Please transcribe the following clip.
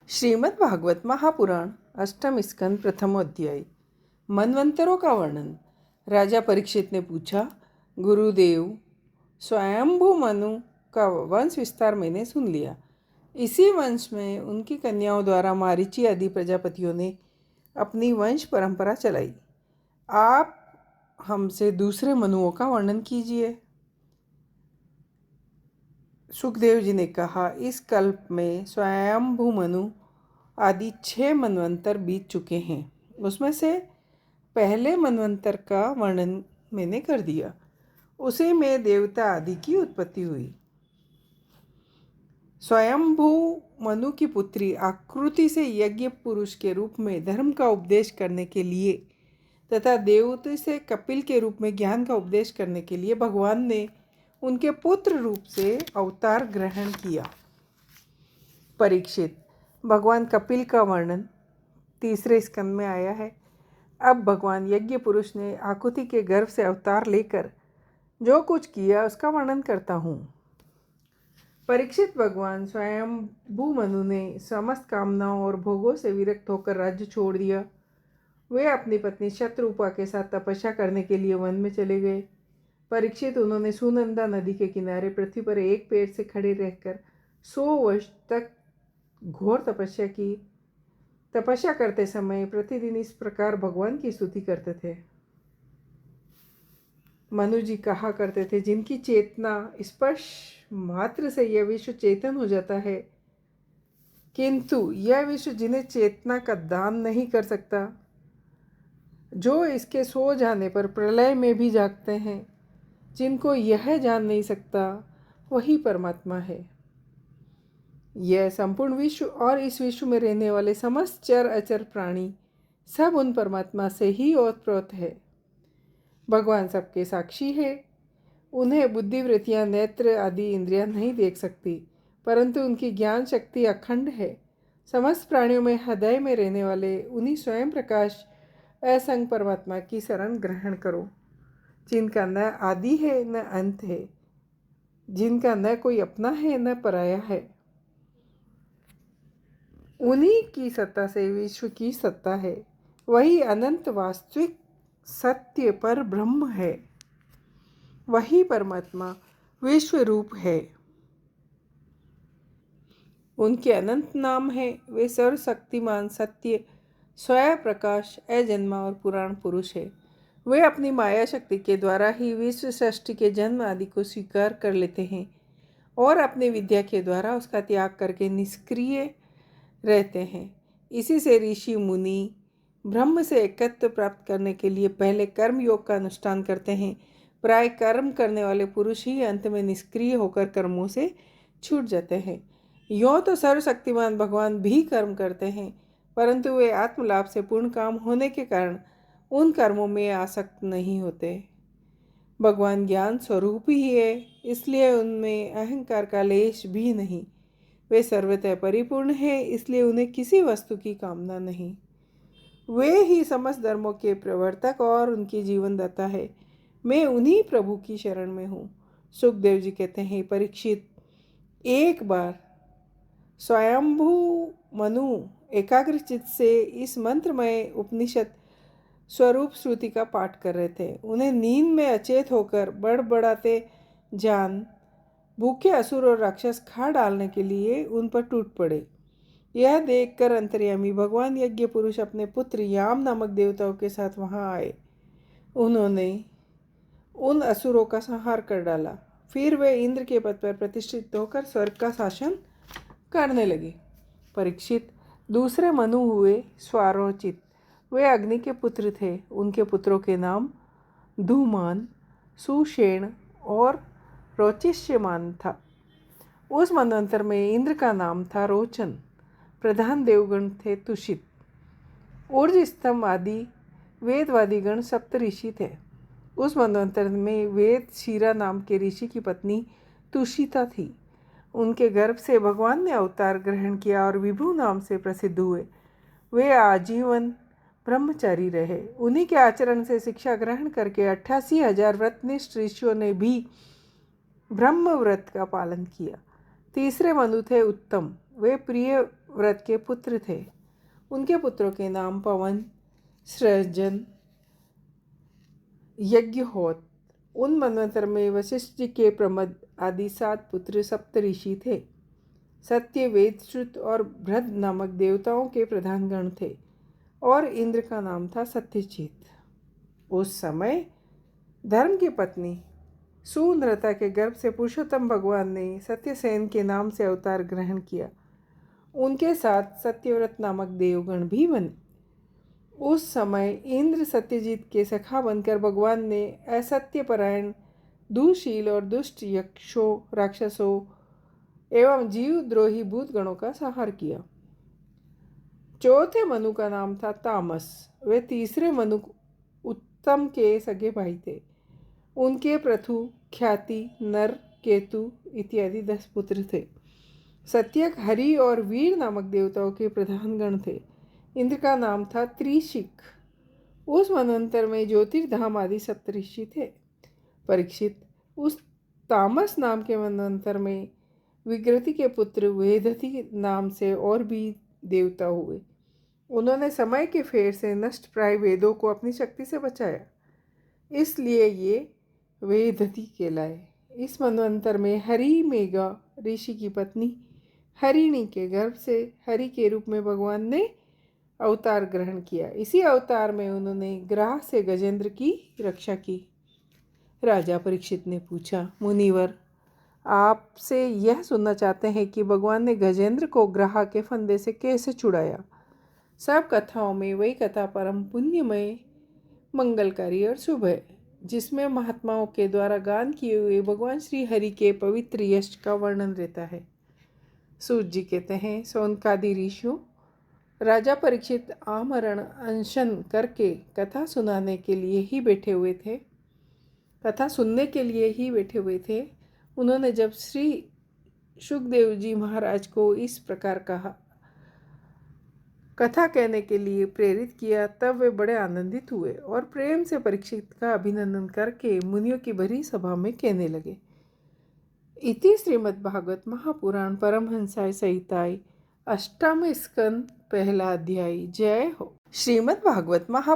श्रीमद् भागवत महापुराण अष्टम स्कंद प्रथम अध्याय। मनवंतरों का वर्णन। राजा परीक्षित ने पूछा, गुरुदेव, स्वयंभू मनु का वंश विस्तार मैंने सुन लिया। इसी वंश में उनकी कन्याओं द्वारा मारीची आदि प्रजापतियों ने अपनी वंश परंपरा चलाई। आप हमसे दूसरे मनुओं का वर्णन कीजिए। सुखदेव जी ने कहा, इस कल्प में स्वयंभू मनु आदि 6 मनवंतर बीत चुके हैं। उसमें से पहले मनवंतर का वर्णन मैंने कर दिया। उसी में देवता आदि की उत्पत्ति हुई। स्वयंभू मनु की पुत्री आकृति से यज्ञ पुरुष के रूप में धर्म का उपदेश करने के लिए तथा देवता से कपिल के रूप में ज्ञान का उपदेश करने के लिए भगवान ने उनके पुत्र रूप से अवतार ग्रहण किया। परीक्षित, भगवान कपिल का वर्णन तीसरे स्कंद में आया है। अब भगवान यज्ञ पुरुष ने आकुति के गर्भ से अवतार लेकर जो कुछ किया उसका वर्णन करता हूँ। परीक्षित, भगवान स्वयं भूमनु ने समस्त कामनाओं और भोगों से विरक्त होकर राज्य छोड़ दिया। वे अपनी पत्नी शत्रुपा के साथ तपस्या करने के लिए वन में चले गए। परीक्षित, उन्होंने सुनंदा नदी के किनारे पृथ्वी पर एक पेड़ से खड़े रहकर 100 वर्ष तक घोर तपस्या की। तपस्या करते समय प्रतिदिन इस प्रकार भगवान की स्तुति करते थे। मनु जी कहा करते थे, जिनकी चेतना स्पर्श मात्र से यह विश्व चेतन हो जाता है, किंतु यह विश्व जिन्हें चेतना का दान नहीं कर सकता, जो इसके सो जाने पर प्रलय में भी जागते हैं, जिनको यह जान नहीं सकता, वही परमात्मा है। यह संपूर्ण विश्व और इस विश्व में रहने वाले समस्त चर अचर प्राणी सब उन परमात्मा से ही ओतप्रोत है। भगवान सबके साक्षी है। उन्हें बुद्धिवृत्तियाँ, नेत्र आदि इंद्रियां नहीं देख सकती, परंतु उनकी ज्ञान शक्ति अखंड है। समस्त प्राणियों में हृदय में रहने वाले उन्हीं स्वयं प्रकाश असंग परमात्मा की शरण ग्रहण करो, जिनका न आदि है न अंत है, जिनका न कोई अपना है न पराया है। उन्हीं की सत्ता से विश्व की सत्ता है। वही अनंत वास्तविक सत्य पर ब्रह्म है। वही परमात्मा विश्व रूप है। उनके अनंत नाम है। वे सर्वशक्तिमान, सत्य, स्वयं प्रकाश, अजन्मा और पुराण पुरुष है। वे अपनी माया शक्ति के द्वारा ही विश्व सृष्टि के जन्म आदि को स्वीकार कर लेते हैं और अपनी विद्या के द्वारा उसका त्याग करके निष्क्रिय रहते हैं। इसी से ऋषि मुनि ब्रह्म से एकत्व प्राप्त करने के लिए पहले कर्म योग का अनुष्ठान करते हैं। प्राय कर्म करने वाले पुरुष ही अंत में निष्क्रिय होकर कर्मों से छूट जाते हैं। यों तो सर्वशक्तिमान भगवान भी कर्म करते हैं, परंतु वे आत्मलाभ से पूर्ण काम होने के कारण उन कर्मों में आसक्त नहीं होते। भगवान ज्ञान स्वरूप ही है, इसलिए उनमें अहंकार का लेश भी नहीं। वे सर्वतः परिपूर्ण हैं, इसलिए उन्हें किसी वस्तु की कामना नहीं। वे ही समस्त धर्मों के प्रवर्तक और उनकी जीवनदाता है। मैं उन्हीं प्रभु की शरण में हूँ। सुखदेव जी कहते हैं, परीक्षित, एक बार स्वयंभू मनु एकाग्र चित्त से इस मंत्रमय उपनिषद स्वरूप श्रुति का पाठ कर रहे थे। उन्हें नींद में अचेत होकर बड़बड़ाते जान भूखे असुर और राक्षस खा डालने के लिए उन पर टूट पड़े। यह देखकर अंतर्यामी भगवान यज्ञ पुरुष अपने पुत्र याम नामक देवताओं के साथ वहां आए। उन्होंने उन असुरों का संहार कर डाला। फिर वे इंद्र के पद पर प्रतिष्ठित होकर स्वर्ग का शासन करने लगे। परीक्षित, दूसरे मनु हुए स्वारोचित। वे अग्नि के पुत्र थे। उनके पुत्रों के नाम धूमान, सुषेण और रोचिष्यमान था। उस मनवंतर में इंद्र का नाम था रोचन। प्रधान देवगण थे तुषित, ऊर्ज, स्तंभ आदि वेदवादी गण सप्तऋषि थे। उस मनवंतर में वेद शीरा नाम के ऋषि की पत्नी तुषिता थी। उनके गर्भ से भगवान ने अवतार ग्रहण किया और विभु नाम से प्रसिद्ध हुए। वे आजीवन ब्रह्मचारी रहे। उन्हीं के आचरण से शिक्षा ग्रहण करके 88,000 व्रतनिष्ठ ऋषियों ने भी ब्रह्म व्रत का पालन किया। तीसरे मनु थे उत्तम। वे प्रिय व्रत के पुत्र थे। उनके पुत्रों के नाम पवन, सृजन, यज्ञहोत्र। उन मनवंतर में वशिष्ठ जी के प्रमद आदि 7 पुत्र सप्तऋषि थे। सत्य, वेदश्रुत और बृहद नामक देवताओं के प्रधान गण थे और इंद्र का नाम था सत्यजीत। उस समय धर्म की पत्नी सुंदरता के गर्भ से पुरुषोत्तम भगवान ने सत्यसेन के नाम से अवतार ग्रहण किया। उनके साथ सत्यव्रत नामक देवगण भी बने। उस समय इंद्र सत्यजीत के सखा बनकर भगवान ने असत्यपरायण, दुशील और दुष्ट यक्षों, राक्षसों एवं जीवद्रोही भूतगणों का संहार किया। चौथे मनु का नाम था तामस। वे तीसरे मनु उत्तम के सगे भाई थे। उनके पृथु, ख्याति, नर, केतु इत्यादि 10 पुत्र थे। सत्यक, हरि और वीर नामक देवताओं के प्रधान गण थे। इंद्र का नाम था त्रिशिक। उस मनवंतर में ज्योतिर्धाम आदि सप्तऋषि थे। परीक्षित, उस तामस नाम के मनवंतर में विकृति के पुत्र वेदति नाम से और भी देवता हुए। उन्होंने समय के फेर से नष्ट प्राय वेदों को अपनी शक्ति से बचाया, इसलिए ये वेदति कहलाए। इस मनवंतर में हरि मेघा ऋषि की पत्नी हरिणी के गर्भ से हरि के रूप में भगवान ने अवतार ग्रहण किया। इसी अवतार में उन्होंने ग्राह से गजेंद्र की रक्षा की। राजा परीक्षित ने पूछा, मुनिवर, आपसे यह सुनना चाहते हैं कि भगवान ने गजेंद्र को ग्राह के फंदे से कैसे छुड़ाया। सब कथाओं में वही कथा परम पुण्यमय, मंगलकारी और शुभ है, जिसमें महात्माओं के द्वारा गान किए हुए भगवान श्री हरि के पवित्र यश का वर्णन रहता है। सूत जी कहते हैं, सौनकादि ऋषियों, राजा परीक्षित आमरण अनशन करके कथा सुनने के लिए ही बैठे हुए थे। उन्होंने जब श्री सुखदेव जी महाराज को इस प्रकार कथा कहने के लिए प्रेरित किया, तब वे बड़े आनंदित हुए और प्रेम से परीक्षित का अभिनंदन करके मुनियों की भरी सभा में कहने लगे। इति श्रीमद्भागवत महापुराण परमहंसाय संहिताय 8वें स्कंद 1 अध्याय। जय हो। श्रीमद्भागवत महा